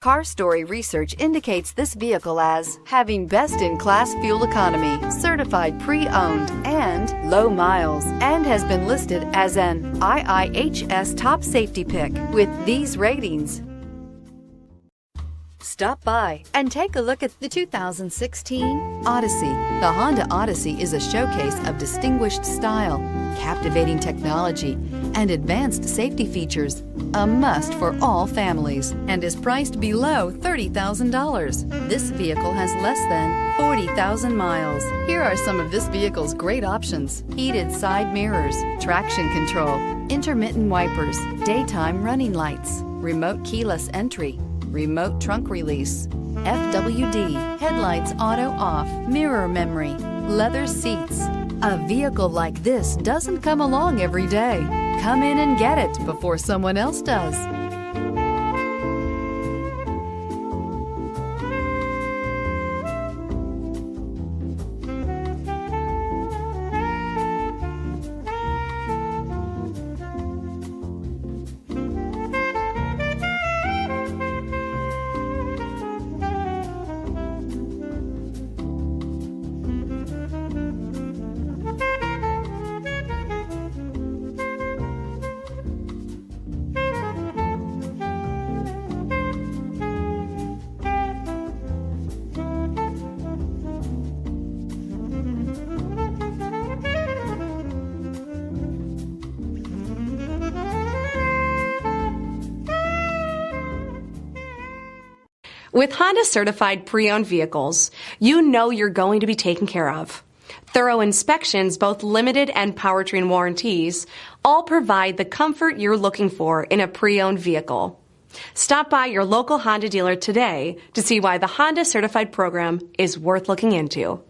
Car Story research indicates this vehicle as having best-in-class fuel economy, certified pre-owned, and low miles, and has been listed as an IIHS top safety pick with these ratings. Stop by and take a look at the 2016 Odyssey. The Honda Odyssey is a showcase of distinguished style, captivating technology, and advanced safety features, a must for all families, and is priced below $30,000. This vehicle has less than 40,000 miles. Here are some of this vehicle's great options: heated side mirrors, traction control, intermittent wipers, daytime running lights, remote keyless entry, remote trunk release, FWD, headlights auto off, mirror memory, leather seats. A vehicle like this doesn't come along every day. Come in and get it before someone else does. With Honda certified pre-owned vehicles, you know you're going to be taken care of. Thorough inspections, both limited and powertrain warranties, all provide the comfort you're looking for in a pre-owned vehicle. Stop by your local Honda dealer today to see why the Honda certified program is worth looking into.